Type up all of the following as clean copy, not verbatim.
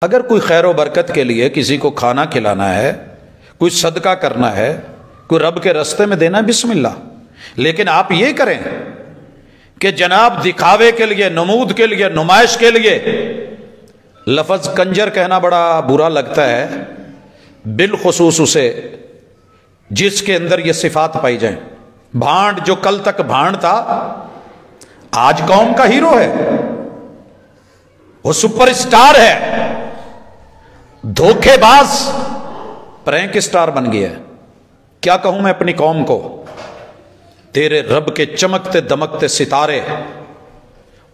اگر کوئی خیر و برکت کے لیے کسی کو کھانا کھلانا ہے، کوئی صدقہ کرنا ہے، کوئی رب کے راستے میں دینا ہے، بسم اللہ. لیکن آپ یہ کریں کہ جناب دکھاوے کے لیے، نمود کے لیے، نمائش کے لیے. لفظ کنجر کہنا بڑا برا لگتا ہے، بالخصوص اسے جس کے اندر یہ صفات پائی جائیں. بھانڈ جو کل تک بھانڈ تھا آج قوم کا ہیرو ہے، وہ سپر سٹار ہے، دھوکے باز پرینک سٹار بن گیا ہے. کیا کہوں میں اپنی قوم کو؟ تیرے رب کے چمکتے دمکتے ستارے،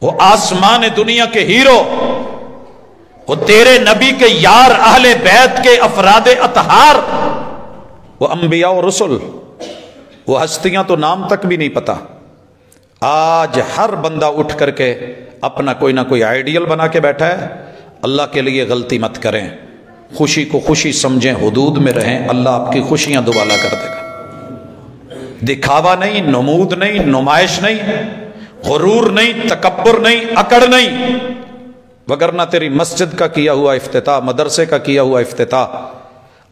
وہ آسمان دنیا کے ہیرو، وہ تیرے نبی کے یار، اہل بیت کے افراد اطہار، وہ انبیاء و رسل، وہ ہستیاں تو نام تک بھی نہیں پتا. آج ہر بندہ اٹھ کر کے اپنا کوئی نہ کوئی آئیڈیل بنا کے بیٹھا ہے. اللہ کے لیے غلطی مت کریں، خوشی کو خوشی سمجھیں، حدود میں رہیں، اللہ آپ کی خوشیاں دوبالا کر دے گا. دکھاوا نہیں، نمود نہیں، نمائش نہیں، غرور نہیں، تکبر نہیں، اکڑ نہیں. وگرنہ تیری مسجد کا کیا ہوا افتتاح، مدرسے کا کیا ہوا افتتاح،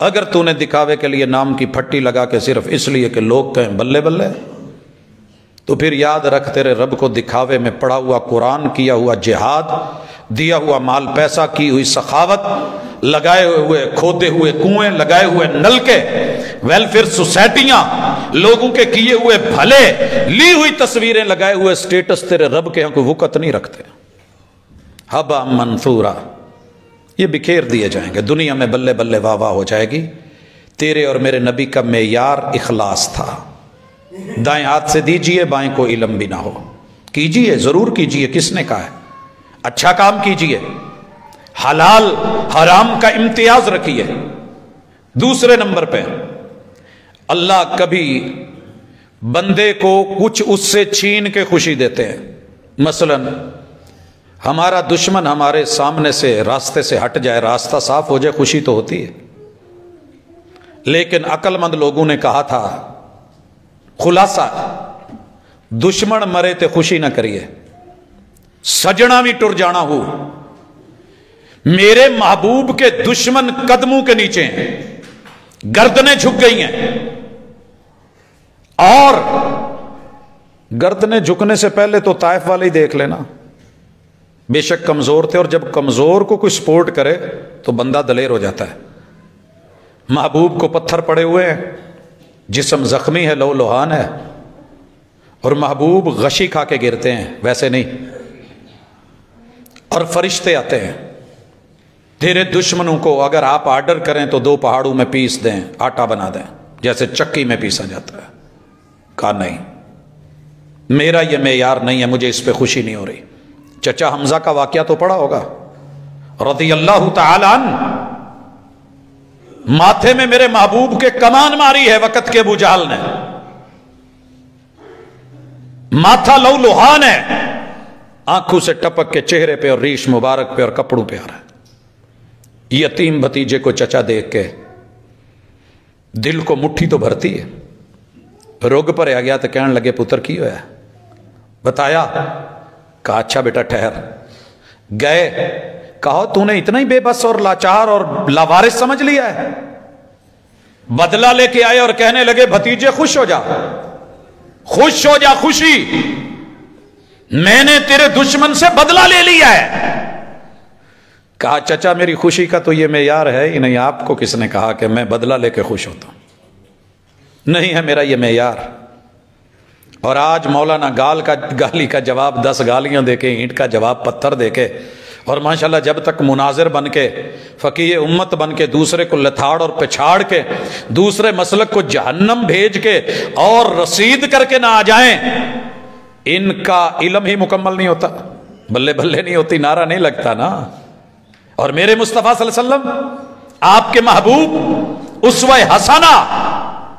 اگر تو نے دکھاوے کے لیے نام کی پھٹی لگا کے صرف اس لیے کہ لوگ کہیں بلے بلے، تو پھر یاد رکھ تیرے رب کو دکھاوے میں پڑھا ہوا قرآن، کیا ہوا جہاد، دیا ہوا مال پیسہ، کی ہوئی سخاوت، لگائے ہوئے کھودے ہوئے کنویں، لگائے ہوئے نلکے، ویلفیئر سوسائٹیاں، لوگوں کے کیے ہوئے بھلے، لی ہوئی تصویریں، لگائے ہوئے سٹیٹس تیرے رب کے ہاں کوئی وقت نہیں رکھتے. ہبا منثورا، یہ بکھیر دیے جائیں گے. دنیا میں بلے بلے واہ واہ ہو جائے گی. تیرے اور میرے نبی کا معیار اخلاص تھا. دائیں ہاتھ سے دیجئے، بائیں کو علم بھی نہ ہو. کیجئے، ضرور کیجئے، کس نے کہا ہے؟ اچھا کام کیجئے، حلال حرام کا امتیاز رکھیے. دوسرے نمبر پہ اللہ کبھی بندے کو کچھ اس سے چھین کے خوشی دیتے ہیں. مثلا ہمارا دشمن ہمارے سامنے سے راستے سے ہٹ جائے، راستہ صاف ہو جائے، خوشی تو ہوتی ہے. لیکن عقل مند لوگوں نے کہا تھا، خلاصہ، دشمن مرے تے خوشی نہ کریے، سجنا بھی ٹر جانا ہو. میرے محبوب کے دشمن قدموں کے نیچے ہیں، گردنیں جھک گئی ہیں. اور گردنیں جھکنے سے پہلے تو طائف والے ہی دیکھ لینا، بے شک کمزور تھے، اور جب کمزور کو کوئی سپورٹ کرے تو بندہ دلیر ہو جاتا ہے. محبوب کو پتھر پڑے ہوئے ہیں، جسم زخمی ہے، لو لوہان ہے، اور محبوب غشی کھا کے گرتے ہیں، ویسے نہیں. اور فرشتے آتے ہیں. تیرے دشمنوں کو اگر آپ آرڈر کریں تو 2 پہاڑوں میں پیس دیں، آٹا بنا دیں، جیسے چکی میں پیسا جاتا ہے. کہا نہیں، میرا یہ معیار نہیں ہے، مجھے اس پہ خوشی نہیں ہو رہی. چچا حمزہ کا واقعہ تو پڑھا ہوگا، رضی اللہ تعالی عنہ. ماتھے میں میرے محبوب کے کمان ماری ہے وقت کے ابو جہل نے، ماتھا لو لوہان ہے، آنکھوں سے ٹپک کے چہرے پہ اور ریش مبارک پہ اور کپڑوں پہ آ رہا ہے. یتیم بھتیجے کو چچا دیکھ کے دل کو مٹھی تو بھرتی ہے. روگ پر آ گیا تو کہنے لگے، پتر کی ہوا ہے؟ بتایا. کہا اچھا بیٹا ٹھہر. گئے، کہا تو نے اتنا ہی بے بس اور لاچار اور لاوارث سمجھ لیا ہے؟ بدلہ لے کے آئے اور کہنے لگے، بھتیجے خوش ہو جا، خوش ہو جا، خوشی، میں نے تیرے دشمن سے بدلہ لے لیا ہے. کہا چچا میری خوشی کا تو یہ معیار ہے ہی نہیں، آپ کو کس نے کہا کہ میں بدلہ لے کے خوش ہوتا ہوں؟ نہیں ہے میرا یہ معیار. اور آج مولانا گالی کا جواب 10 گالیاں دے کے، اینٹ کا جواب پتھر دے کے، اور ماشاءاللہ جب تک مناظر بن کے، فقیہ امت بن کے، دوسرے کو لتھاڑ اور پچھاڑ کے، دوسرے مسلک کو جہنم بھیج کے اور رسید کر کے نہ آ جائیں، ان کا علم ہی مکمل نہیں ہوتا، بلے بلے نہیں ہوتی، نعرہ نہیں لگتا نا. اور میرے مصطفیٰ صلی اللہ علیہ وسلم، آپ کے محبوب اسوہ حسنہ،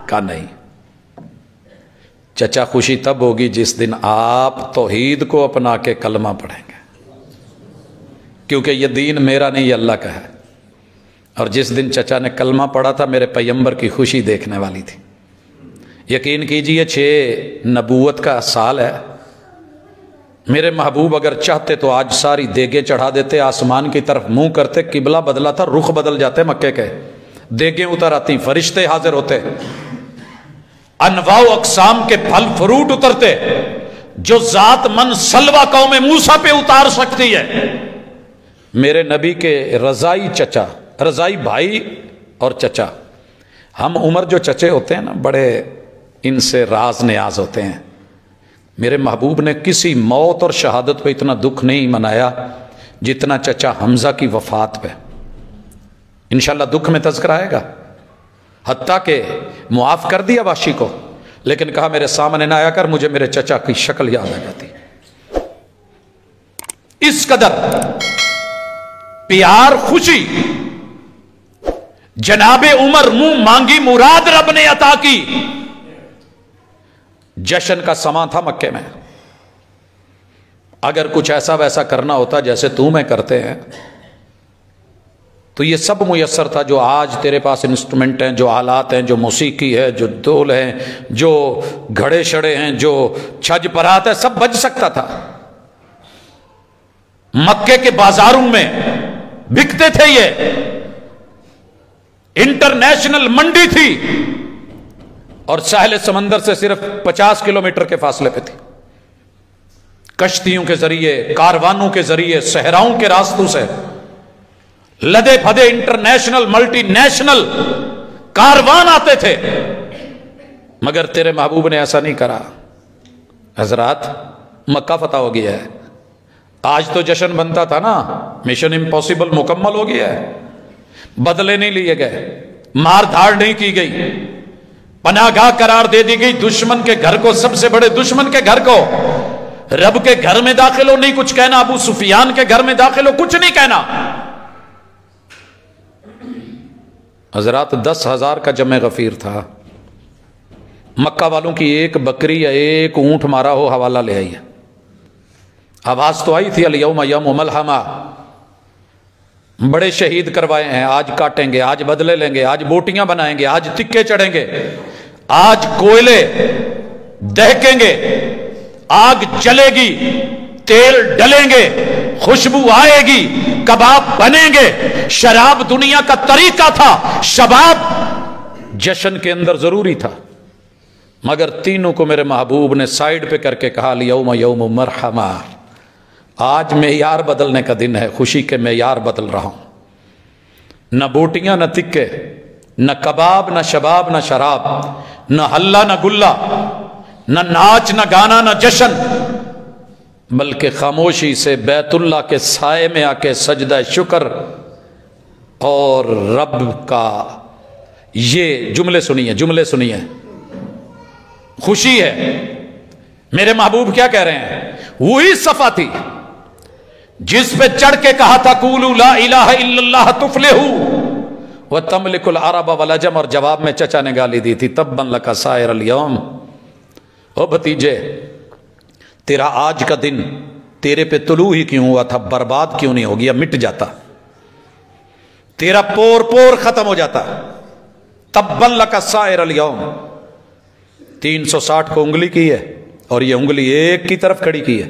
کا نہیں. چچا خوشی تب ہوگی جس دن آپ توحید کو اپنا کے کلمہ پڑھیں گے، کیونکہ یہ دین میرا نہیں، یہ اللہ کا ہے. اور جس دن چچا نے کلمہ پڑھا تھا، میرے پیغمبر کی خوشی دیکھنے والی تھی. یقین کیجئے 6 نبوت کا سال ہے، میرے محبوب اگر چاہتے تو آج ساری دیگیں چڑھا دیتے، آسمان کی طرف منہ کرتے، قبلہ بدلا تھا، رخ بدل جاتے مکے کے، دیگیں اتر آتی، فرشتے حاضر ہوتے، انواع و اقسام کے پھل فروٹ اترتے جو ذات من سلوہ قوم موسیٰ پہ اتار سکتی ہے۔ میرے نبی کے رضائی چچا، رضائی بھائی اور چچا، ہم عمر جو چچے ہوتے ہیں نا بڑے ان سے راز نیاز ہوتے ہیں، میرے محبوب نے کسی موت اور شہادت پہ اتنا دکھ نہیں منایا جتنا چچا حمزہ کی وفات پہ۔ انشاءاللہ دکھ میں تذکرہ آئے گا، حتیٰ کہ معاف کر دیا واشی کو، لیکن کہا میرے سامنے نہ آیا کر، مجھے میرے چچا کی شکل یاد آ جاتی۔ اس قدر پیار خوشی جناب عمر منہ مانگی مراد رب نے عطا کی۔ جشن کا سماں تھا مکے میں، اگر کچھ ایسا ویسا کرنا ہوتا جیسے میں کرتے ہیں تو یہ سب میسر تھا، جو آج تیرے پاس انسٹرومنٹ ہیں، جو آلات ہیں، جو موسیقی ہے، جو ڈول ہیں، جو گھڑے شڑے ہیں، جو چھج پرات ہے، سب بج سکتا تھا۔ مکے کے بازاروں میں بکتے تھے، یہ انٹرنیشنل منڈی تھی اور ساحل سمندر سے صرف 50 کلومیٹر کے فاصلے پہ تھی۔ کشتیوں کے ذریعے، کاروانوں کے ذریعے، صحراؤں کے راستوں سے لدے پھدے انٹرنیشنل ملٹی نیشنل کاروان آتے تھے، مگر تیرے محبوب نے ایسا نہیں کرا۔ حضرات مکہ فتح ہو گیا ہے، آج تو جشن بنتا تھا نا، مشن امپاسبل مکمل ہو گیا ہے، بدلے نہیں لیے گئے، مار دھاڑ نہیں کی گئی، پناہ گاہ قرار دے دی گئی دشمن کے گھر کو، سب سے بڑے دشمن کے گھر کو۔ رب کے گھر میں داخل ہو نہیں کچھ کہنا، ابو سفیان کے گھر میں داخل ہو کچھ نہیں کہنا۔ حضرات 10,000 کا جمع غفیر تھا، مکہ والوں کی ایک بکری یا ایک اونٹ مارا ہو حوالہ لے آئی ہے۔ آواز تو آئی تھی الیوم یوم ملحمہ، بڑے شہید کروائے ہیں، آج کاٹیں گے، آج بدلے لیں گے، آج بوٹیاں بنائیں گے، آج تکے چڑھیں گے، آج کوئلے دہکیں گے، آگ جلے گی، تیل ڈلیں گے، خوشبو آئے گی، کباب بنیں گے۔ شراب دنیا کا طریقہ تھا، شباب جشن کے اندر ضروری تھا، مگر تینوں کو میرے محبوب نے سائیڈ پہ کر کے کہا الیوم یوم مرحمہ، آج معیار بدلنے کا دن ہے، خوشی کے معیار بدل رہا ہوں۔ نہ بوٹیاں نہ تکے، نہ کباب نہ شباب نہ شراب، نہ ہلا نہ گلا، نہ ناچ نہ گانا نہ جشن، بلکہ خاموشی سے بیت اللہ کے سائے میں آ کے سجدہ شکر اور رب کا یہ جملے سنیے، خوشی ہے۔ میرے محبوب کیا کہہ رہے ہیں؟ وہی صفحہ تھی جس پہ چڑھ کے کہا تھا قولوا لا الہ الا اللہ تفلحوا وتملک العرب والعجم، اور جواب میں چچا نے گالی دی تھی تبا لک سائر اليوم۔ او بھتیجے، تیرا آج کا دن تیرے پہ طلوع ہی کیوں ہوا تھا، برباد کیوں نہیں ہو گیا، مٹ جاتا، تیرا پور پور ختم ہو جاتا۔ تبا لک سائر اليوم، 360 کو انگلی کی ہے اور یہ انگلی ایک کی طرف کھڑی کی ہے،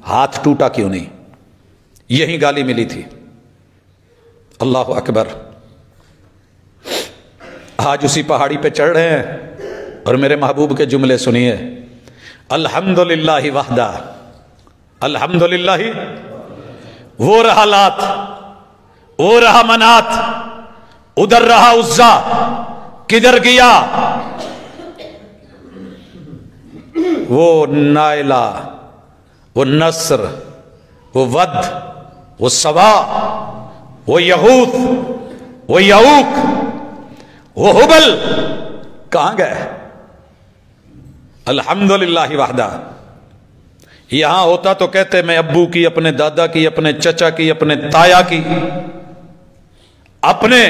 ہاتھ ٹوٹا کیوں نہیں؟ یہی گالی ملی تھی۔ اللہ اکبر، آج اسی پہاڑی پہ چڑھ رہے ہیں اور میرے محبوب کے جملے سنیے، الحمدللہ وحدہ، الحمدللہ، وہ رہا لات، وہ رہا منات، ادھر رہا عزا، کدھر گیا وہ نائلہ، وہ نصر، وہ ود، وہ سوا، وہ یہود، وہ یعوق، وہ حبل، کہاں گئے؟ الحمدللہ وحدہ۔ یہاں ہوتا تو کہتے میں ابو کی، اپنے دادا کی، اپنے چچا کی، اپنے تایا کی، اپنے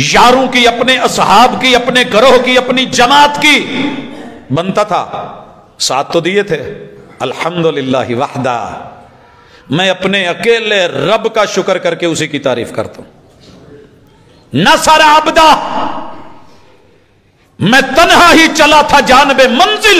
یاروں کی، اپنے اصحاب کی، اپنے گروہ کی، اپنی جماعت کی، بنتا تھا، ساتھ تو دیے تھے۔ الحمدللہ وحدہ، میں اپنے اکیلے رب کا شکر کر کے اسی کی تعریف کرتا ہوں۔ نصر عبدہ، میں تنہا ہی چلا تھا جانب منزل،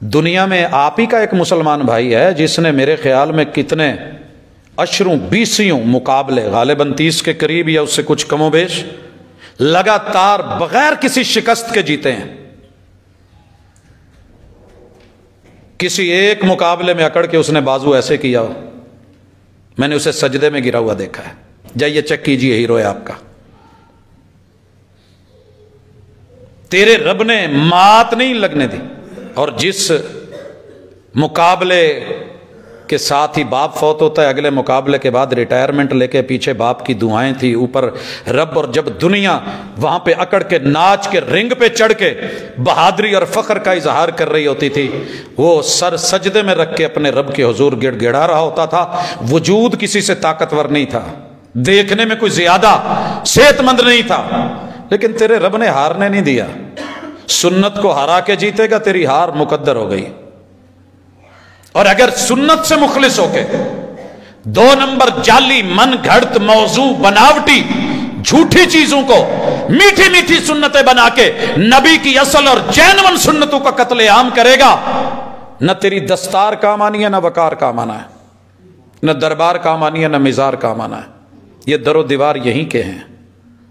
دنیا میں آپ ہی کا ایک مسلمان بھائی ہے جس نے میرے خیال میں کتنے اشروں بیسیوں مقابلے غالباً 30 کے قریب یا اس سے کچھ کم و بیش لگاتار بغیر کسی شکست کے جیتے ہیں. کسی ایک مقابلے میں اکڑ کے اس نے بازو ایسے کیا ہو، میں نے اسے سجدے میں گرا ہوا دیکھا ہے. جائیے چیک کیجئے، ہیرو ہے آپ کا. تیرے رب نے مات نہیں لگنے دی. اور جس مقابلے کے ساتھ ہی باپ فوت ہوتا ہے، اگلے مقابلے کے بعد ریٹائرمنٹ لے کے پیچھے باپ کی دعائیں تھی، اوپر رب، اور جب دنیا وہاں پہ اکڑ کے ناچ کے رنگ پہ چڑھ کے بہادری اور فخر کا اظہار کر رہی ہوتی تھی، وہ سر سجدے میں رکھ کے اپنے رب کے حضور گڑ گڑا رہا ہوتا تھا. وجود کسی سے طاقتور نہیں تھا، دیکھنے میں کوئی زیادہ صحت مند نہیں تھا، لیکن تیرے رب نے ہارنے نہیں دیا. سنت کو ہرا کے جیتے گا، تیری ہار مقدر ہو گئی. اور اگر سنت سے مخلص ہو کے 2 نمبر جعلی من گھڑت موضوع بناوٹی جھوٹی چیزوں کو میٹھی میٹھی سنتیں بنا کے نبی کی اصل اور جینون سنتوں کا قتل عام کرے گا، نہ تیری دستار کام آنی ہے، نہ وقار کام آنا ہے، نہ دربار کام آنی ہے، نہ مزار کام آنا ہے. یہ در و دیوار یہیں کے ہیں.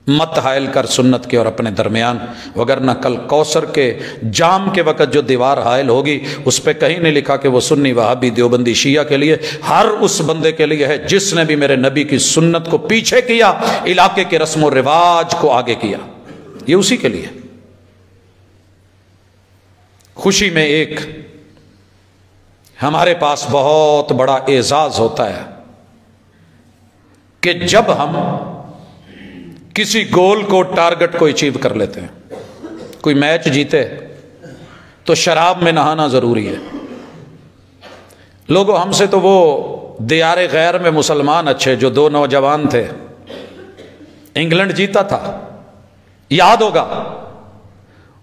مت حائل کر سنت کے اور اپنے درمیان، وگرنہ کل کوثر کے جام کے وقت جو دیوار حائل ہوگی اس پہ کہیں نہیں لکھا کہ وہ سنی وہابی دیوبندی شیعہ کے لیے. ہر اس بندے کے لیے ہے جس نے بھی میرے نبی کی سنت کو پیچھے کیا، علاقے کے رسم و رواج کو آگے کیا، یہ اسی کے لیے. خوشی میں ایک ہمارے پاس بہت بڑا اعزاز ہوتا ہے کہ جب ہم کسی گول کو، ٹارگٹ کو اچیو کر لیتے ہیں. کوئی میچ جیتے تو شراب میں نہانا ضروری ہے. لوگوں ہم سے تو وہ دیار غیر میں مسلمان اچھے جو 2 نوجوان تھے، انگلینڈ جیتا تھا، یاد ہوگا،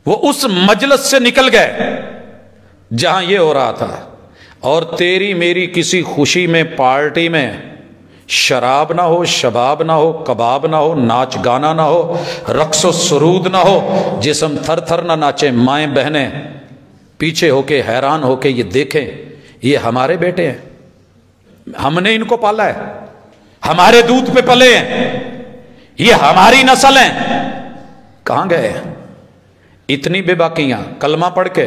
وہ اس مجلس سے نکل گئے جہاں یہ ہو رہا تھا، اور تیری میری کسی خوشی میں، پارٹی میں شراب نہ ہو، شباب نہ ہو، کباب نہ ہو، ناچ گانا نہ ہو، رقص و سرود نہ ہو، جسم تھر تھر نہ ناچے، مائیں بہنیں پیچھے ہو کے حیران ہو کے یہ دیکھیں یہ ہمارے بیٹے ہیں، ہم نے ان کو پالا ہے، ہمارے دودھ پہ پلے ہیں، یہ ہماری نسل ہیں. کہاں گئے ہیں اتنی بے باکیاں؟ کلمہ پڑھ کے،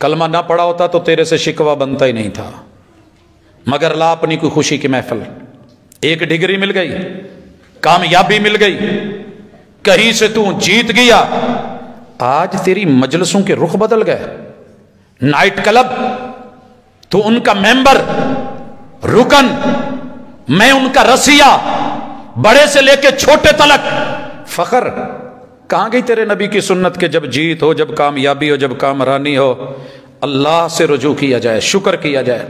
کلمہ نہ پڑھا ہوتا تو تیرے سے شکوہ بنتا ہی نہیں تھا، مگر لا اپنی کوئی خوشی کی محفل. ایک ڈگری مل گئی، کامیابی مل گئی، کہیں سے تو جیت گیا، آج تیری مجلسوں کے رخ بدل گئے. نائٹ کلب تو ان کا ممبر، رکن، میں ان کا رسیہ، بڑے سے لے کے چھوٹے تلک. فخر کہاں گئی تیرے نبی کی سنت کے جب جیت ہو، جب کامیابی ہو، جب کامرانی ہو، اللہ سے رجوع کیا جائے، شکر کیا جائے.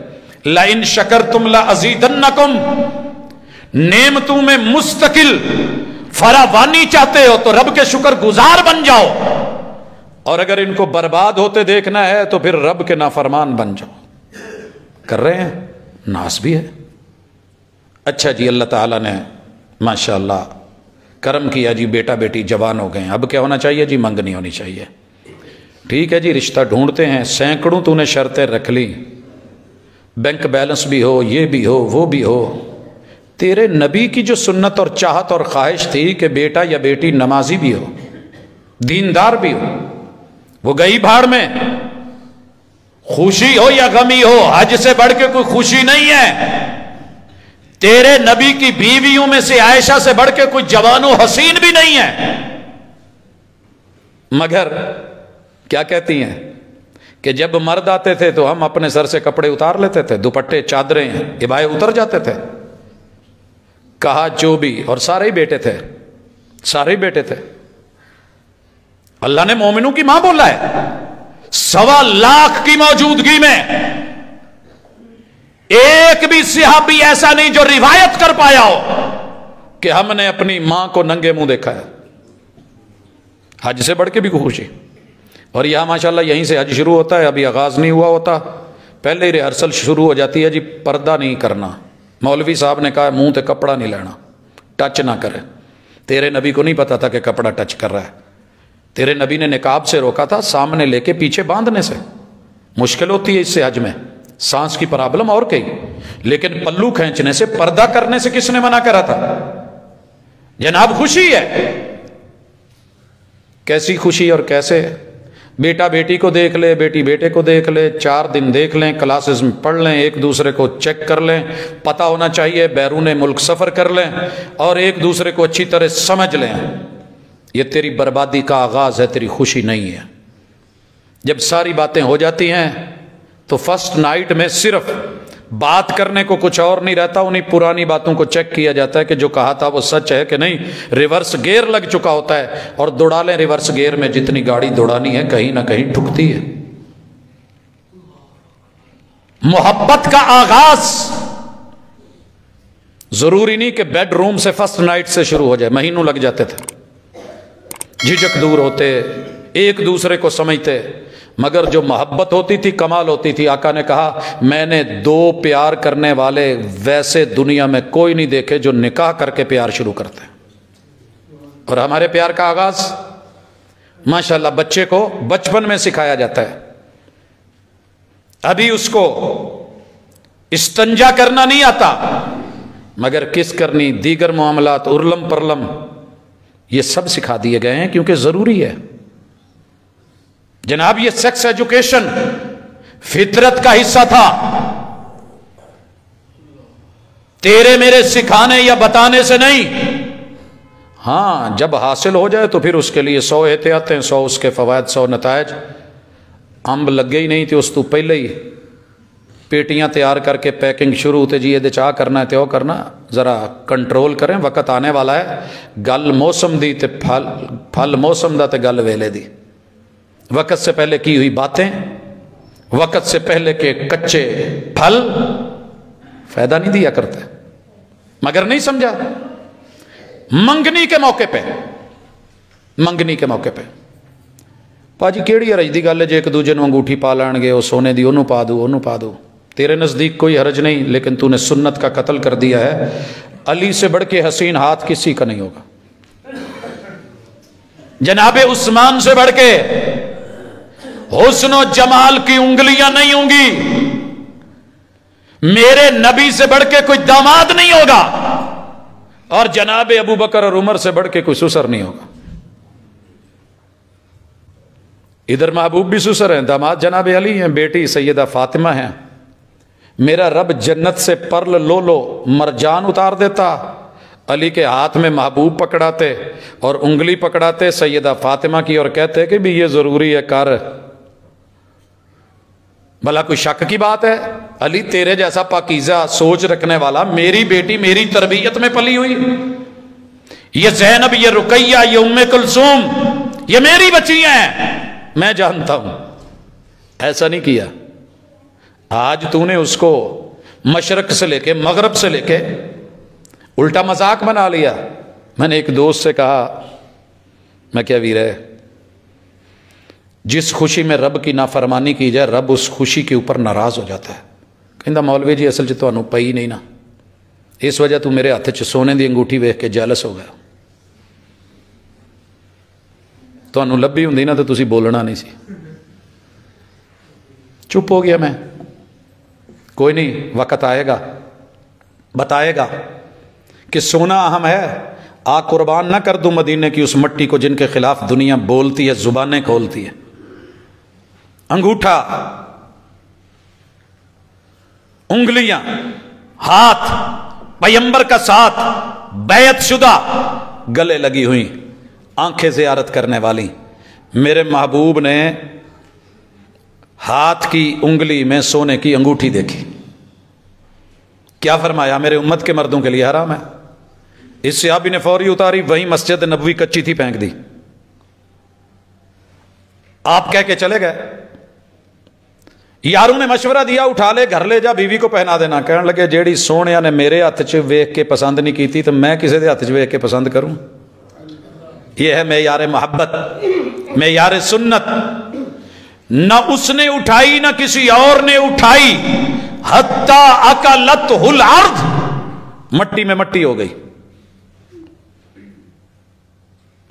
لَإِن شَكَرْتُمْ لَأَزِيدَنَّكُمْ. نعمتوں میں مستقل فراوانی چاہتے ہو تو رب کے شکر گزار بن جاؤ، اور اگر ان کو برباد ہوتے دیکھنا ہے تو پھر رب کے نافرمان بن جاؤ. کر رہے ہیں، ناس بھی ہے. اچھا جی، اللہ تعالیٰ نے ماشاءاللہ کرم کیا جی، بیٹا بیٹی جوان ہو گئے، اب کیا ہونا چاہیے جی؟ منگنی ہونی چاہیے. ٹھیک ہے جی، رشتہ ڈھونڈتے ہیں، سینکڑوں تو نے شرطیں رکھ لی، بینک بیلنس بھی ہو، یہ بھی ہو، وہ بھی ہو. تیرے نبی کی جو سنت اور چاہت اور خواہش تھی کہ بیٹا یا بیٹی نمازی بھی ہو، دیندار بھی ہو، وہ گئی بھاڑ میں. خوشی ہو یا غمی ہو، حج سے بڑھ کے کوئی خوشی نہیں ہے. تیرے نبی کی بیویوں میں سے عائشہ سے بڑھ کے کوئی جوان و حسین بھی نہیں ہے. مگر کیا کہتی ہیں کہ جب مرد آتے تھے تو ہم اپنے سر سے کپڑے اتار لیتے تھے، دوپٹے چادریں عبائے اتر جاتے تھے. کہا جو بھی، اور سارے ہی بیٹے تھے، سارے ہی بیٹے تھے. اللہ نے مومنوں کی ماں بولا ہے. 1.25 لاکھ کی موجودگی میں ایک بھی صحابی ایسا نہیں جو روایت کر پایا ہو کہ ہم نے اپنی ماں کو ننگے منہ دیکھا ہے. حج سے بڑھ کے بھی خوشی. اور یہاں ماشاءاللہ یہیں سے حج شروع ہوتا ہے، ابھی آغاز نہیں ہوا ہوتا، پہلے ہی ریہرسل شروع ہو جاتی ہے جی. پردہ نہیں کرنا، مولوی صاحب نے کہا منہ تے کپڑا نہیں لینا، ٹچ نہ کرے. تیرے نبی کو نہیں پتا تھا کہ کپڑا ٹچ کر رہا ہے. تیرے نبی نے نقاب سے روکا تھا، سامنے لے کے پیچھے باندھنے سے. مشکل ہوتی ہے اس سے حج میں، سانس کی پرابلم اور کئی، لیکن پلو کھینچنے سے، پردہ کرنے سے کس نے منع کرا تھا؟ جناب خوشی ہے، کیسی خوشی اور کیسے؟ بیٹا بیٹی کو دیکھ لے، بیٹی بیٹے کو دیکھ لے، 4 دن دیکھ لیں، کلاسز میں پڑھ لیں، ایک دوسرے کو چیک کر لیں، پتہ ہونا چاہیے، بیرون ملک سفر کر لیں اور ایک دوسرے کو اچھی طرح سمجھ لیں۔ یہ تیری بربادی کا آغاز ہے، تیری خوشی نہیں ہے۔ جب ساری باتیں ہو جاتی ہیں تو فرسٹ نائٹ میں صرف بات کرنے کو کچھ اور نہیں رہتا، انہیں پرانی باتوں کو چیک کیا جاتا ہے کہ جو کہا تھا وہ سچ ہے کہ نہیں۔ ریورس گیئر لگ چکا ہوتا ہے، اور دوڑا لیں ریورس گیئر میں جتنی گاڑی دوڑانی ہے، کہیں نہ کہیں ٹھکتی ہے۔ محبت کا آغاز ضروری نہیں کہ بیڈ روم سے فرسٹ نائٹ سے شروع ہو جائے، مہینوں لگ جاتے تھے، جھجک دور ہوتے، ایک دوسرے کو سمجھتے، مگر جو محبت ہوتی تھی کمال ہوتی تھی۔ آقا نے کہا میں نے 2 پیار کرنے والے ویسے دنیا میں کوئی نہیں دیکھے جو نکاح کر کے پیار شروع کرتے ہیں۔ اور ہمارے پیار کا آغاز ماشاءاللہ بچے کو بچپن میں سکھایا جاتا ہے، ابھی اس کو استنجا کرنا نہیں آتا، مگر کس کرنی، دیگر معاملات، ارلم پرلم، یہ سب سکھا دیے گئے ہیں کیونکہ ضروری ہے۔ جناب یہ سیکس ایجوکیشن فطرت کا حصہ تھا، تیرے میرے سکھانے یا بتانے سے نہیں۔ ہاں جب حاصل ہو جائے تو پھر اس کے لیے 100 احتیاطیں، 100 اس کے فوائد، 100 نتائج۔ امب لگے ہی نہیں تھے اس تو پہلے ہی پیٹیاں تیار کر کے پیکنگ شروع ہوتے، جی یہ چاہ کرنا ہے تو کرنا، ذرا کنٹرول کریں، وقت آنے والا ہے، گل موسم دی تے پھل موسم دا تے گل ویلے دی۔ وقت سے پہلے کی ہوئی باتیں، وقت سے پہلے کے کچے پھل فائدہ نہیں دیا کرتے، مگر نہیں سمجھا۔ منگنی کے موقع پہ، منگنی کے موقع پہ پاجی کیڑی حرج دی گل ہے، جے ایک دوجے نو انگوٹھی پا لین گے، وہ سونے دی انہوں پا دو، انہوں پا دو، تیرے نزدیک کوئی حرج نہیں، لیکن تو نے سنت کا قتل کر دیا ہے۔ علی سے بڑھ کے حسین ہاتھ کسی کا نہیں ہوگا، جناب عثمان سے بڑھ کے حسن و جمال کی انگلیاں نہیں ہوں گی، میرے نبی سے بڑھ کے کوئی داماد نہیں ہوگا، اور جناب ابو بکر اور عمر سے بڑھ کے کوئی سسر نہیں ہوگا۔ ادھر محبوب بھی سسر ہیں، داماد جناب علی ہیں، بیٹی سیدہ فاطمہ ہیں۔ میرا رب جنت سے پرل لولو مرجان اتار دیتا، علی کے ہاتھ میں محبوب پکڑاتے اور انگلی پکڑاتے سیدہ فاطمہ کی، اور کہتے کہ بھی یہ ضروری ہے کر، بھلا کوئی شک کی بات ہے؟ علی تیرے جیسا پاکیزہ سوچ رکھنے والا، میری بیٹی میری تربیت میں پلی ہوئی، یہ زینب، یہ رقیہ، یہ ام کلثوم، یہ میری بچی ہیں، میں جانتا ہوں۔ ایسا نہیں کیا، آج تو نے اس کو مشرق سے لے کے مغرب سے لے کے الٹا مذاق بنا لیا۔ میں نے ایک دوست سے کہا، میں کیا ویر ہے، جس خوشی میں رب کی نافرمانی کی جائے رب اس خوشی کے اوپر ناراض ہو جاتا ہے۔ کہندا مولوی جی اصل چ تانوں پئی نہیں نا، اس وجہ تو میرے ہاتھ چ سونے دی انگوٹھی ویکھ کے جیلس ہو گیا، تانوں لبھی ہوندی نا تو تسی بولنا نہیں سی۔ چپ ہو گیا میں، کوئی نہیں، وقت آئے گا بتائے گا کہ سونا اہم ہے۔ آ قربان نہ کر دوں مدینے کی اس مٹی کو جن کے خلاف دنیا بولتی ہے، زبانیں کھولتی ہے۔ انگوٹھا، انگلیاں، ہاتھ، پیمبر کا ساتھ، بیعت شدہ، گلے لگی ہوئی، آنکھیں زیارت کرنے والی۔ میرے محبوب نے ہاتھ کی انگلی میں سونے کی انگوٹھی دیکھی، کیا فرمایا؟ میرے امت کے مردوں کے لیے حرام ہے۔ اس صحابی نے فوری اتاری، وہیں مسجد نبوی کچی تھی، پھینک دی۔ آپ کہہ کے چلے گئے، یاروں نے مشورہ دیا اٹھا لے گھر لے جا، بیوی کو پہنا دینا۔ کہنے لگے جیڑی سونیا نے میرے ہاتھ چ ویکھ کے پسند نہیں کی تھی تو میں کسی دے ہاتھ چ ویکھ کے پسند کروں؟ یہ ہے معیار محبت، معیار سنت۔ نہ اس نے اٹھائی نہ کسی اور نے اٹھائی، حتی اکلتہ الارض، مٹی میں مٹی ہو گئی۔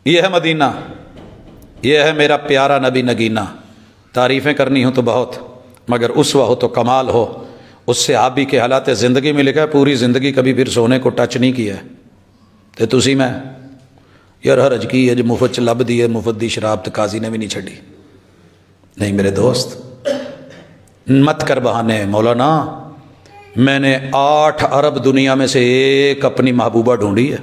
یہ ہے مدینہ، یہ ہے میرا پیارا نبی نگینہ۔ تعریفیں کرنی ہوں تو بہت، مگر اسوہ ہو تو کمال ہو. اس سے صحابی کے حالات زندگی میں لکھا ہے پوری زندگی کبھی پھر سونے کو ٹچ نہیں کیا ہے. تے تسی میں یار حرج کی ہے جو مفت لب دی ہے مفت دی شراب تو قاضی نے بھی نہیں چھڑی. نہیں میرے دوست مت کر بہانے. مولانا میں نے 8 ارب دنیا میں سے ایک اپنی محبوبہ ڈھونڈی ہے.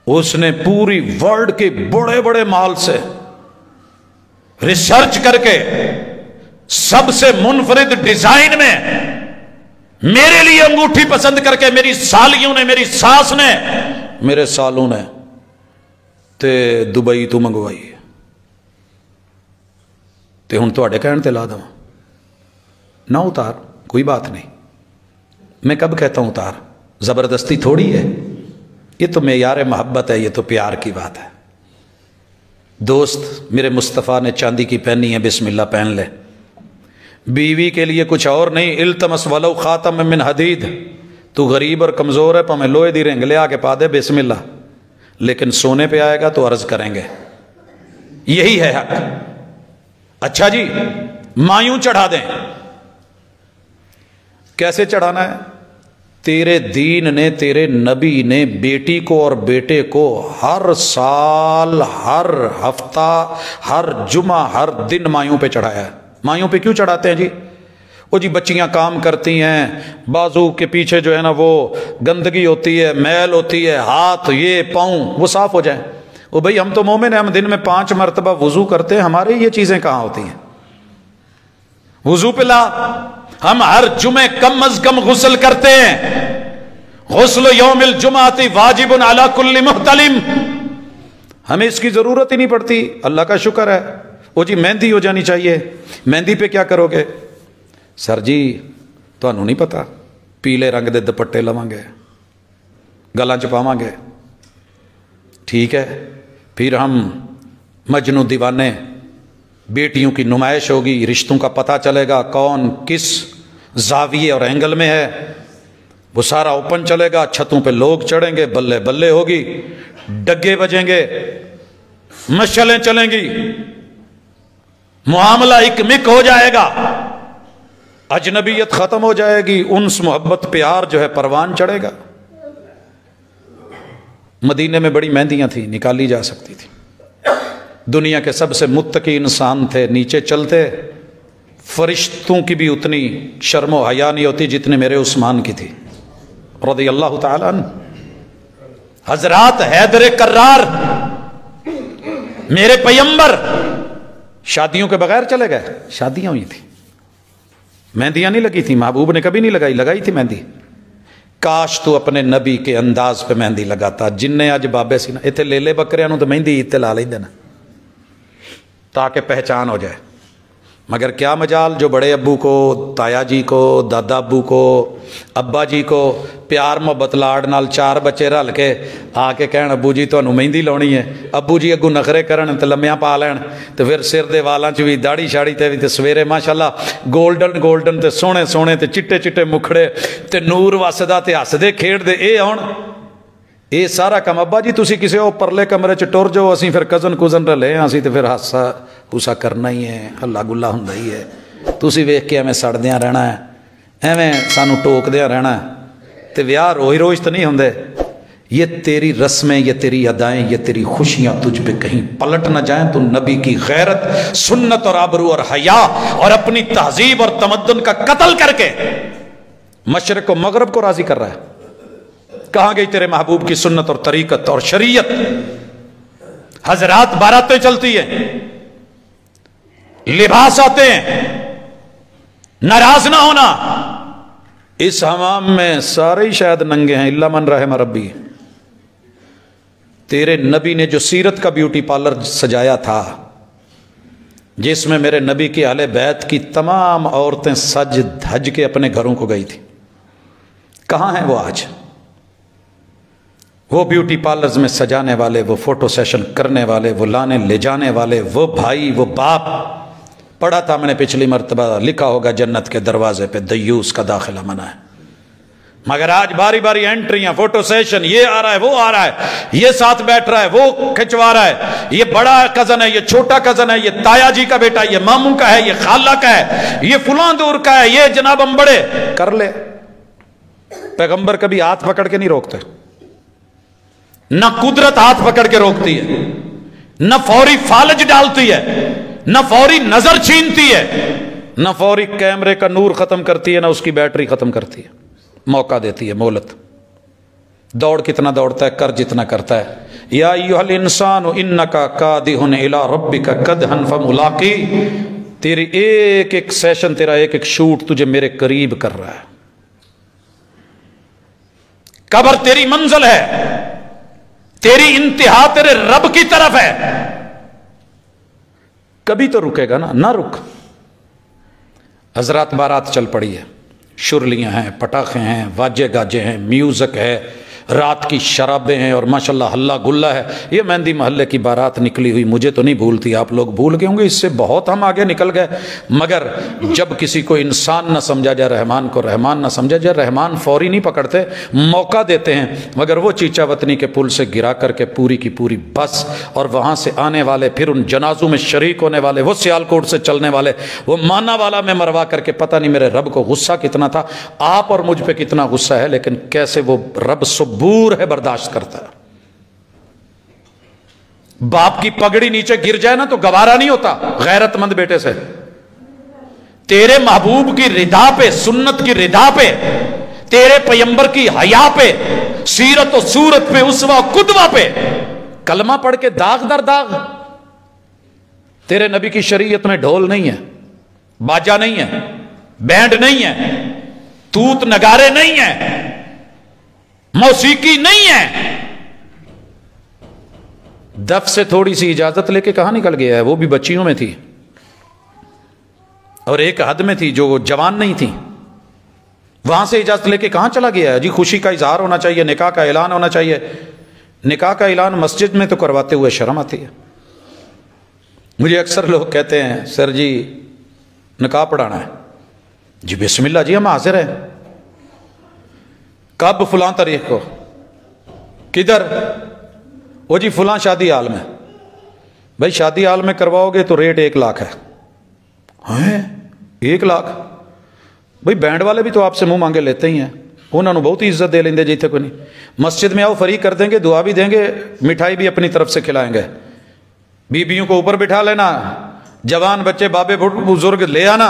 اس نے پوری ورلڈ کے بڑے بڑے مال سے ریسرچ کر کے سب سے منفرد ڈیزائن میں میرے لیے انگوٹھی پسند کر کے میری سالیوں نے میری ساس نے میرے سالوں نے تے دبئی تو منگوائی تے ہن تواڈے کہن تے لا دوں نہ اتار کوئی بات نہیں. میں کب کہتا ہوں اتار؟ زبردستی تھوڑی ہے. یہ تو معیار محبت ہے, یہ تو پیار کی بات ہے. دوست میرے مصطفیٰ نے چاندی کی پہنی ہے, بسم اللہ پہن لے. بیوی کے لیے کچھ اور نہیں, التمس ولو خاتم من حدید. تو غریب اور کمزور ہے پہ لوہے دی رنگ لے آ کے پا دے بسم اللہ, لیکن سونے پہ آئے گا تو عرض کریں گے. یہی ہے حق. اچھا جی مایوں چڑھا دیں. کیسے چڑھانا ہے؟ تیرے دین نے تیرے نبی نے بیٹی کو اور بیٹے کو ہر سال ہر ہفتہ ہر جمعہ ہر دن مایوں پہ چڑھایا ہے. مایوں پہ کیوں چڑھاتے ہیں جی؟ وہ جی بچیاں کام کرتی ہیں, بازو کے پیچھے جو ہے نا وہ گندگی ہوتی ہے, میل ہوتی ہے, ہاتھ یہ پاؤں وہ صاف ہو جائیں. وہ بھائی ہم تو مومن ہیں, ہم دن میں 5 مرتبہ وضو کرتے ہیں, ہمارے یہ چیزیں کہاں ہوتی ہیں؟ وضو پہ لا. ہم ہر جمعے کم از کم غسل کرتے ہیں. غسل یوم الجمعۃ واجب علی کل محتلم. ہمیں اس کی ضرورت ہی نہیں پڑتی. اللہ کا شکر ہے. وہ جی مہندی ہو جانی چاہیے, مہندی پہ کیا کرو گے؟ سر جی تمہیں نہیں پتا, پیلے رنگ دے دوپٹے لواں گے, گلاں چ پاواں گے, ٹھیک ہے. پھر ہم مجنوں دیوانے, بیٹیوں کی نمائش ہوگی, رشتوں کا پتہ چلے گا کون کس زاویے اور اینگل میں ہے, وہ سارا اوپن چلے گا. چھتوں پہ لوگ چڑھیں گے, بلے بلے ہوگی, ڈگے بجیں گے, مشعلیں چلیں گی, معاملہ اکمک ہو جائے گا, اجنبیت ختم ہو جائے گی, انس محبت پیار جو ہے پروان چڑھے گا. مدینے میں بڑی مہندیاں تھیں, نکالی جا سکتی تھی. دنیا کے سب سے متقی انسان تھے, نیچے چلتے, فرشتوں کی بھی اتنی شرم و حیا نہیں ہوتی جتنے میرے عثمان کی تھی رضی اللہ تعالی عنہ. حضرات حیدر کرار میرے پیمبر شادیوں کے بغیر چلے گئے. شادیاں ہوئی تھیں, مہندیاں نہیں لگی تھی, محبوب نے کبھی نہیں لگائی, لگائی تھی مہندی. کاش تو اپنے نبی کے انداز پہ مہندی لگاتا. جن نے اج بابے سی نا اتنے لے لے بکریاں تو مہندی عید تے لا لیں نا تاکہ پہچان ہو جائے. مگر کیا مجال جو بڑے ابو کو, تایا جی کو, دادا ابو کو, ابا جی کو پیار محبت لاڑ نال 4 بچے رل کے آ کے کہن ابو جی تانوں مہندی لاؤنی ہے. ابو جی اگوں نخرے کرن تے لمیاں پا لین تے پھر سر دے والاں چ بھی داڑھی شاڑی تے بھی تے سویرے ماشاءاللہ گولڈن گولڈن تے سونے سونے تے چٹے چٹے مکھڑے تے نور وسدا تے ہسدے کھیڈدے. اے ہن اے سارا کم ابا جی تسی کسے او پرلے کمرے چ ٹر جاؤ, اسی پھر کزن کزن رلے ہاں, اسی تے پھر ہاسا ہسا کرنا ہی ہے, اللہ گلا ہوندا ہی ہے. تسی ویکھ کے ایویں سڑدیاں رہنا ہے, ایویں سانو ٹوکدیاں رہنا ہے تے ویاہ روز روز تو نہیں ہوندے. یہ تیری رسمیں, یہ تیری ادائیں, یہ تیری خوشیاں تجھ پہ کہیں پلٹ نہ جائیں. تو نبی کی غیرت, سنت اور آبرو اور حیا اور اپنی تہذیب اور تمدن کا قتل کر کے مشرق و مغرب کو راضی کر رہا ہے. کہاں گئی تیرے محبوب کی سنت اور طریقت اور شریعت؟ حضرات باراتیں چلتی ہیں, لباس آتے ہیں, ناراض نہ ہونا. اس حمام میں سارے ہی شاید ننگے ہیں الا من رحم ربی. تیرے نبی نے جو سیرت کا بیوٹی پارلر سجایا تھا جس میں میرے نبی کی اہل بیت کی تمام عورتیں سج دھج کے اپنے گھروں کو گئی تھی, کہاں ہیں وہ آج؟ وہ بیوٹی پارلرز میں سجانے والے, وہ فوٹو سیشن کرنے والے, وہ لانے لے جانے والے, وہ بھائی, وہ باپ. پڑھا تھا میں نے پچھلی مرتبہ, لکھا ہوگا جنت کے دروازے پہ دیوس کا داخلہ منع ہے. مگر آج باری باری انٹریاں، فوٹو سیشن، یہ آ رہا ہے، وہ آ رہا ہے، یہ ساتھ بیٹھ رہا ہے، وہ کھنچوا رہا ہے، یہ بڑا کزن ہے، یہ چھوٹا کزن ہے، یہ تایا جی کا بیٹا، یہ ماموں کا ہے، یہ خالہ کا ہے، یہ فلاں دور کا ہے، یہ جناب ہم بڑے کر لے۔ پیغمبر کبھی ہاتھ پکڑ کے نہیں روکتے، نہ قدرت ہاتھ پکڑ کے روکتی ہے، نہ فوری فالج ڈالتی ہے، نہ فوری نظر چھینتی ہے، نہ فوری کیمرے کا نور ختم کرتی ہے، نہ اس کی بیٹری ختم کرتی ہے، موقع دیتی ہے، مہلت۔ دوڑ کتنا دوڑتا ہے، کر جتنا کرتا ہے۔ یا ایھا الانسان انک کادح الی ربک کدحا فملاقی، تیری ایک ایک سیشن، تیرا ایک ایک شوٹ تجھے میرے قریب کر رہا ہے۔ قبر تیری منزل ہے، تیری انتہا تیرے رب کی طرف ہے، کبھی تو رکے گا نا، نہ رک۔ حضرات بارات چل پڑی ہے، شرلیاں ہیں، پٹاخے ہیں، واجے گاجے ہیں، میوزک ہے، رات کی شرابیں ہیں، اور ماشاءاللہ ہلا گلا ہے۔ یہ مہندی محلے کی بارات نکلی ہوئی مجھے تو نہیں بھولتی، آپ لوگ بھول گئے ہوں گے، اس سے بہت ہم آگے نکل گئے۔ مگر جب کسی کو انسان نہ سمجھا جائے، رحمان کو رحمان نہ سمجھا جائے، رحمان فوری نہیں پکڑتے، موقع دیتے ہیں۔ مگر وہ چیچا وطنی کے پل سے گرا کر کے پوری کی پوری بس، اور وہاں سے آنے والے، پھر ان جنازوں میں شریک ہونے والے، وہ سیالکوٹ سے چلنے والے، وہ مانا والا میں مروا کر کے، پتہ نہیں میرے رب کو غصہ کتنا تھا، آپ اور مجھ پہ کتنا غصہ ہے، لیکن کیسے وہ رب صبور ہے، برداشت کرتا ہے۔ باپ کی پگڑی نیچے گر جائے نا تو گوارا نہیں ہوتا غیرت مند بیٹے سے۔ تیرے محبوب کی ردا پہ، سنت کی ردا پہ، تیرے پیمبر کی حیا پہ، سیرت و صورت پہ، اسوہ و قدوہ پہ کلمہ پڑھ کے داغ در داغ۔ تیرے نبی کی شریعت میں ڈھول نہیں ہے، باجا نہیں ہے، بینڈ نہیں ہے، توت نگارے نہیں ہیں، موسیقی نہیں ہے۔ دف سے تھوڑی سی اجازت لے کے کہاں نکل گیا ہے؟ وہ بھی بچیوں میں تھی، اور ایک حد میں تھی جو جوان نہیں تھی، وہاں سے اجازت لے کے کہاں چلا گیا ہے؟ جی خوشی کا اظہار ہونا چاہیے، نکاح کا اعلان ہونا چاہیے۔ نکاح کا اعلان مسجد میں تو کرواتے ہوئے شرم آتی ہے۔ مجھے اکثر لوگ کہتے ہیں سر جی نکاح پڑھانا ہے، جی بسم اللہ جی ہم حاضر ہیں، کب؟ فلاں تاریخ کو، کدھر؟ وہ جی فلاں شادی حال میں۔ بھائی شادی حال میں کرواؤ گے تو ریٹ 1 لاکھ ہے۔ 1 لاکھ؟ بھائی بینڈ والے بھی تو آپ سے منہ مانگے لیتے ہی ہیں، انہوں نے بہت ہی عزت دے لیں گے، جیتے کوئی نہیں۔ مسجد میں آؤ فری کر دیں گے، دعا بھی دیں گے، مٹھائی بھی اپنی طرف سے کھلائیں گے، بیویوں کو اوپر بٹھا لینا، جوان بچے بابے بزرگ لے آنا،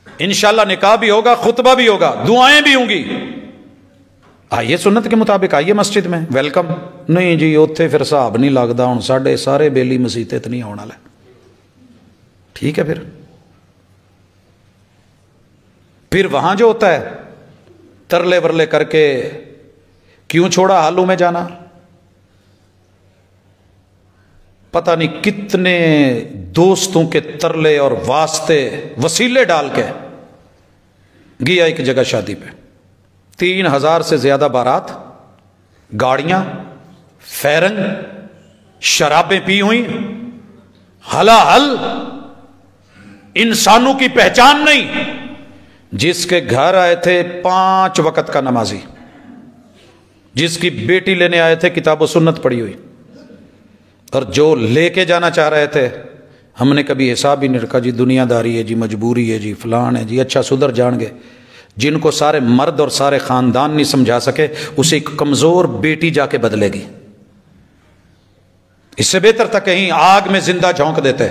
انشاءاللہ نکاح بھی ہوگا، خطبہ بھی ہوگا، دعائیں بھی ہوں گی۔ آئیے سنت کے مطابق آئیے مسجد میں، ویلکم۔ نہیں جی اوتھے پھر صاحب نہیں لگتا، ہوں ساڑھے سارے بیلی مسیتے تو نہیں ہونا لے، ٹھیک ہے۔ پھر وہاں جو ہوتا ہے ترلے ورلے کر کے، کیوں چھوڑا حالوں میں جانا، پتہ نہیں کتنے دوستوں کے ترلے اور واسطے وسیلے ڈال کے گیا ایک جگہ شادی پہ، 3000 سے زیادہ بارات، گاڑیاں، فیرنگ، شرابیں پی ہوئی، ہلا ہل، انسانوں کی پہچان نہیں۔ جس کے گھر آئے تھے 5 وقت کا نمازی، جس کی بیٹی لینے آئے تھے کتاب و سنت پڑھی ہوئی، اور جو لے کے جانا چاہ رہے تھے ہم نے کبھی حساب ہی نہیں رکھا، جی دنیا داری ہے، جی مجبوری ہے، جی فلان ہے، جی اچھا سدھر جان گے۔ جن کو سارے مرد اور سارے خاندان نہیں سمجھا سکے، اسے ایک کمزور بیٹی جا کے بدلے گی۔ اس سے بہتر تھا کہیں آگ میں زندہ جھونک دیتے،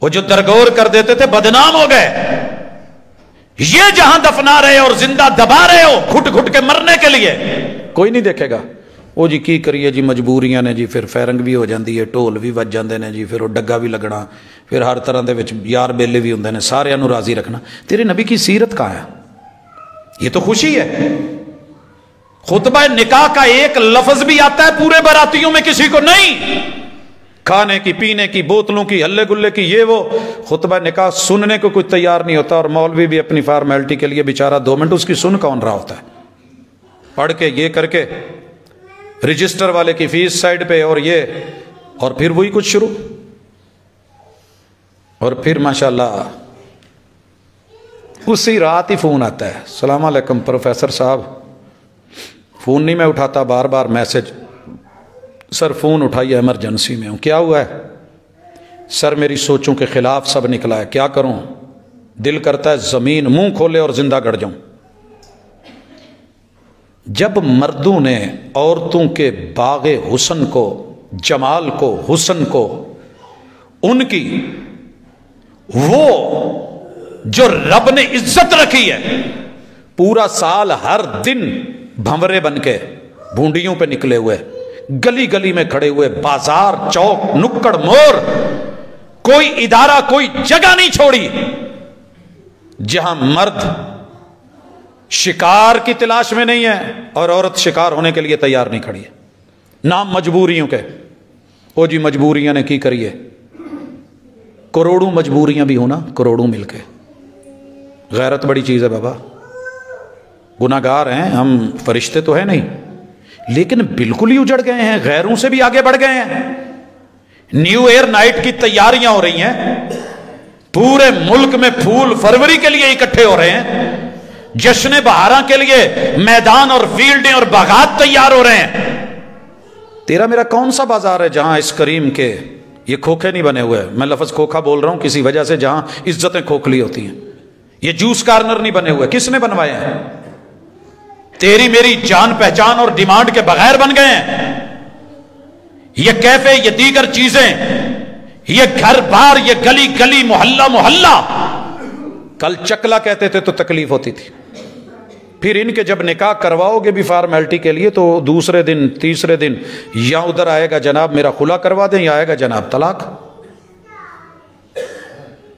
وہ جو درگور کر دیتے تھے بدنام ہو گئے۔ یہ جہاں دفنا رہے اور زندہ دبا رہے ہو گھٹ گھٹ کے مرنے کے لیے، کوئی نہیں دیکھے گا۔ وہ جی کی کریے جی مجبوریاں نے جی، پھر فیرنگ بھی ہو جاندی ہے، ٹول بھی وج جاندے نے جی، پھر وہ ڈگا بھی لگنا، پھر ہر طرح دے وچ یار بیلے بھی ہوندے نے، سارے انو راضی رکھنا۔ تیرے نبی کی سیرت کہاں ہے؟ یہ تو خوشی ہے۔ خطبہ نکاح کا ایک لفظ بھی آتا ہے پورے براتیوں میں کسی کو نہیں، کھانے کی، پینے کی، بوتلوں کی، ہلے گلے کی، یہ وہ۔ خطبہ نکاح سننے کو کوئی تیار نہیں ہوتا، اور مولوی بھی اپنی فارمیلٹی کے لیے بیچارہ 2 منٹ اس کی سن کون رہا ہوتا ہے، پڑھ کے یہ کر کے رجسٹر والے کی فیس سائڈ پہ، اور یہ، اور پھر وہی کچھ شروع، اور پھر ماشاءاللہ اسی رات ہی فون آتا ہے، السلام علیکم پروفیسر صاحب. فون نہیں میں اٹھاتا، بار بار میسج، سر فون اٹھائیے ایمرجنسی میں ہوں. کیا ہوا ہے؟ سر میری سوچوں کے خلاف سب نکلا ہے، کیا کروں؟ دل کرتا ہے زمین منہ کھولے اور زندہ گڑ جاؤں. جب مردوں نے عورتوں کے باغ حسن کو، جمال کو، حسن کو، ان کی وہ جو رب نے عزت رکھی ہے، پورا سال ہر دن بھنورے بن کے بھونڈیوں پہ نکلے ہوئے، گلی گلی میں کھڑے ہوئے، بازار چوک نکڑ مور، کوئی ادارہ کوئی جگہ نہیں چھوڑی جہاں مرد شکار کی تلاش میں نہیں ہے اور عورت شکار ہونے کے لیے تیار نہیں کھڑی ہے. نام مجبوریوں کے، او جی مجبوریاں نے کی کریے، کروڑوں مجبوریاں بھی ہونا، کروڑوں مل کے. غیرت بڑی چیز ہے بابا. گناہگار ہیں ہم، فرشتے تو ہیں نہیں، لیکن بالکل ہی اجڑ گئے ہیں، غیروں سے بھی آگے بڑھ گئے ہیں. نیو ایئر نائٹ کی تیاریاں ہو رہی ہیں، پورے ملک میں پھول فروری کے لیے اکٹھے ہو رہے ہیں، جشن بہاراں کے لیے میدان اور فیلڈیں اور باغات تیار ہو رہے ہیں. تیرا میرا کون سا بازار ہے جہاں اس کریم کے یہ کھوکھے نہیں بنے ہوئے؟ میں لفظ کھوکھا بول رہا ہوں کسی وجہ سے، جہاں عزتیں کھوکھلی ہوتی ہیں. یہ جوس کارنر نہیں بنے ہوئے، کس نے بنوائے ہیں؟ تیری میری جان پہچان اور ڈیمانڈ کے بغیر بن گئے ہیں. یہ کیفے، یہ دیگر چیزیں، یہ گھر بار، یہ گلی گلی، محلہ محلہ. کل چکلا کہتے تھے تو تکلیف ہوتی تھی، پھر ان کے جب نکاح کرواؤ گے بھی فارمیلٹی کے لیے تو دوسرے دن تیسرے دن یا ادھر آئے گا جناب میرا خلا کروا دیں، یا آئے گا جناب طلاق.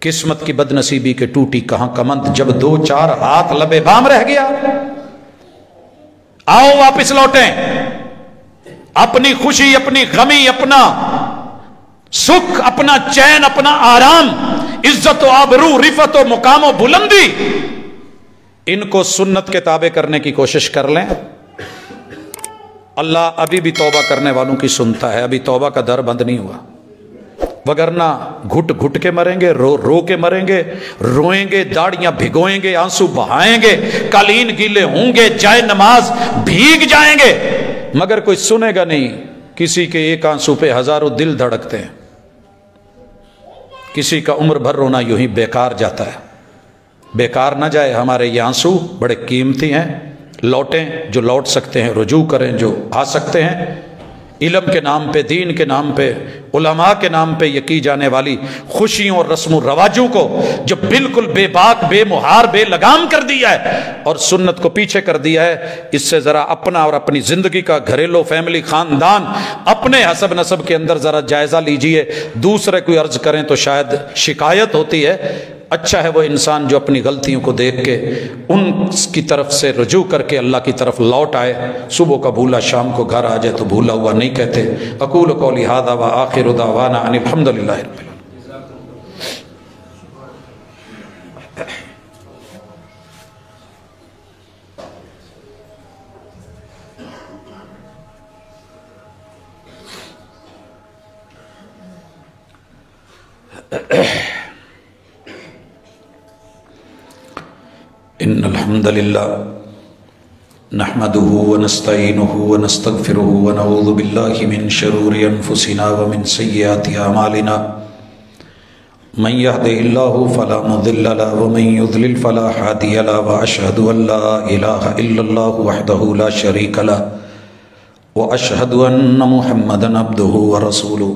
قسمت کی بد نصیبی کے ٹوٹی کہاں کمند، جب دو چار ہاتھ لبے بام رہ گیا. آؤ واپس لوٹیں، اپنی خوشی، اپنی غمی، اپنا سکھ، اپنا چین، اپنا آرام، عزت و آبرو، رفت و مقام و بلندی، ان کو سنت کے تابع کرنے کی کوشش کر لیں. اللہ ابھی بھی توبہ کرنے والوں کی سنتا ہے، ابھی توبہ کا در بند نہیں ہوا، وگرنہ گھٹ گھٹ کے مریں گے، رو رو کے مریں گے، روئیں گے، داڑیاں بھگوئیں گے، آنسو بہائیں گے، قالین گیلے ہوں گے، جائے نماز بھیگ جائیں گے، مگر کوئی سنے گا نہیں. کسی کے ایک آنسو پہ ہزاروں دل دھڑکتے ہیں، کسی کا عمر بھر رونا یوں ہی بیکار جاتا ہے. بیکار نہ جائے، ہمارے یہ آنسو بڑے قیمتی ہیں. لوٹیں جو لوٹ سکتے ہیں، رجوع کریں جو آ سکتے ہیں. علم کے نام پہ، دین کے نام پہ، علماء کے نام پہ یہ کی جانے والی خوشیوں اور رسم و رواجوں کو جو بالکل بے باک، بے مہار، بے لگام کر دیا ہے اور سنت کو پیچھے کر دیا ہے، اس سے ذرا اپنا اور اپنی زندگی کا، گھریلو، فیملی، خاندان، اپنے حسب نسب کے اندر ذرا جائزہ لیجئے. دوسرے کوئی عرض کریں تو شاید شکایت ہوتی ہے. اچھا ہے وہ انسان جو اپنی غلطیوں کو دیکھ کے ان کی طرف سے رجوع کر کے اللہ کی طرف لوٹ آئے. صبح کا بھولا شام کو گھر آ جائے تو بھولا ہوا نہیں کہتے. اقول قولی ھذا وآخر دعوانا ان الحمد للہ رب العالمین. ان الحمد للہ نحمده ونستعینه ونستغفره ونعوذ باللہ من شرور انفسنا ومن سیئات اعمالنا من يهده الله فلا مضل له ومن يضلل فلا هادي له واشهد ان لا اله الا الله وحده لا شريك له واشهد ان محمدا عبده ورسوله.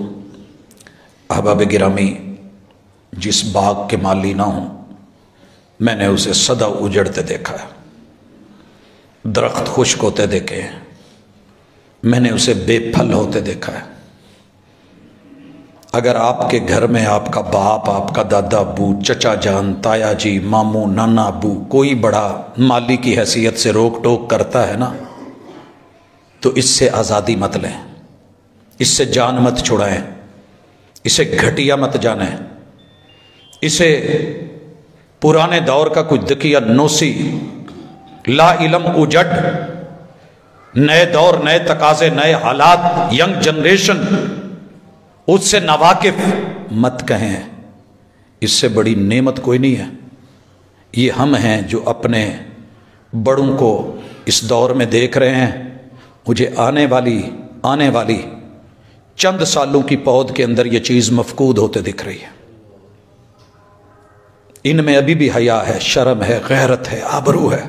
احباب گرامی، جس باغ کے مالی نہ ہوں میں نے اسے سدا اجڑتے دیکھا ہے، درخت خشک ہوتے دیکھے ہیں، میں نے اسے بے پھل ہوتے دیکھا ہے. اگر آپ کے گھر میں آپ کا باپ، آپ کا دادا ابو، چچا جان، تایا جی، ماموں، نانا ابو کوئی بڑا مالی کی حیثیت سے روک ٹوک کرتا ہے نا، تو اس سے آزادی مت لیں، اس سے جان مت چھڑائیں، اسے گھٹیا مت جانیں، اسے پرانے دور کا کچھ دکیا نوسی، لا علم اجڑ، نئے دور، نئے تقاضے، نئے حالات، ینگ جنریشن، اس سے ناواقف مت کہیں. اس سے بڑی نعمت کوئی نہیں ہے. یہ ہم ہیں جو اپنے بڑوں کو اس دور میں دیکھ رہے ہیں. مجھے آنے والی چند سالوں کی پود کے اندر یہ چیز مفقود ہوتے دکھ رہی ہے. ان میں ابھی بھی حیا ہے، شرم ہے، غیرت ہے، آبرو ہے.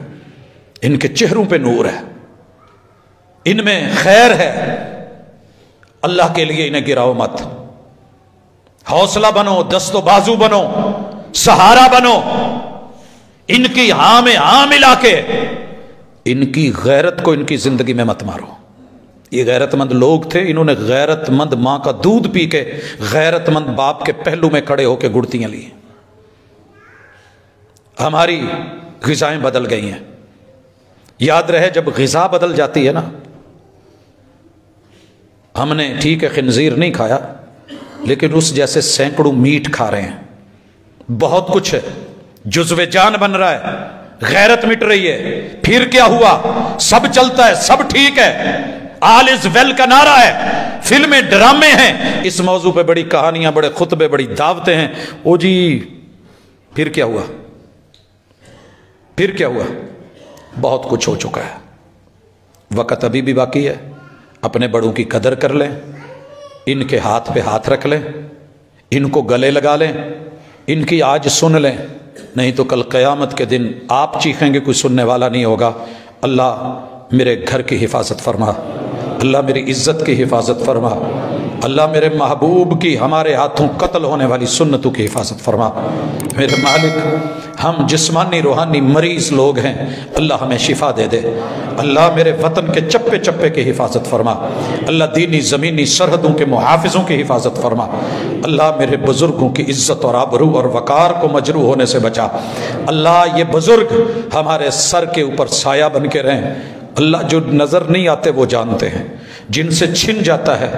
ان کے چہروں پہ نور ہے، ان میں خیر ہے. اللہ کے لیے انہیں گراؤ مت. حوصلہ بنو، دست و بازو بنو، سہارا بنو. ان کی ہاں میں ہاں ملا کے ان کی غیرت کو ان کی زندگی میں مت مارو. یہ غیرت مند لوگ تھے، انہوں نے غیرت مند ماں کا دودھ پی کے غیرت مند باپ کے پہلو میں کھڑے ہو کے گڑتیاں لی. ہماری غذائیں بدل گئی ہیں. یاد رہے جب غذا بدل جاتی ہے نا، ہم نے ٹھیک ہے خنزیر نہیں کھایا، لیکن اس جیسے سینکڑوں میٹ کھا رہے ہیں. بہت کچھ ہے، جزو جان بن رہا ہے، غیرت مٹ رہی ہے. پھر کیا ہوا؟ سب چلتا ہے، سب ٹھیک ہے، آل از ویل کا نعرہ ہے، فلمیں ڈرامے ہیں، اس موضوع پہ بڑی کہانیاں، بڑے خطبے، بڑی دعوتیں ہیں. او جی پھر کیا ہوا؟ پھر کیا ہوا؟ بہت کچھ ہو چکا ہے. وقت ابھی بھی باقی ہے. اپنے بڑوں کی قدر کر لیں، ان کے ہاتھ پہ ہاتھ رکھ لیں، ان کو گلے لگا لیں، ان کی آج سن لیں، نہیں تو کل قیامت کے دن آپ چیخیں گے، کوئی سننے والا نہیں ہوگا. اللہ میرے گھر کی حفاظت فرما، اللہ میری عزت کی حفاظت فرما، اللہ میرے محبوب کی ہمارے ہاتھوں قتل ہونے والی سنتوں کی حفاظت فرما. میرے مالک، ہم جسمانی روحانی مریض لوگ ہیں، اللہ ہمیں شفا دے دے. اللہ میرے وطن کے چپے چپے کی حفاظت فرما. اللہ دینی زمینی سرحدوں کے محافظوں کی حفاظت فرما. اللہ میرے بزرگوں کی عزت اور آبرو اور وقار کو مجروح ہونے سے بچا. اللہ یہ بزرگ ہمارے سر کے اوپر سایہ بن کے رہیں. اللہ جو نظر نہیں آتے وہ جانتے ہیں، جن سے چھن جاتا ہے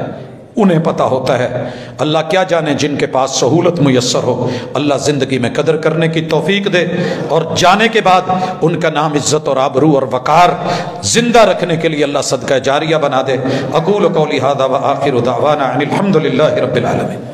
انہیں پتہ ہوتا ہے. اللہ کیا جانے جن کے پاس سہولت میسر ہو، اللہ زندگی میں قدر کرنے کی توفیق دے، اور جانے کے بعد ان کا نام عزت اور آبرو اور وقار زندہ رکھنے کے لیے اللہ صدقہ جاریہ بنا دے. اقول قولی ھذا وآخر دعوانا ان الحمد للہ رب العالمین.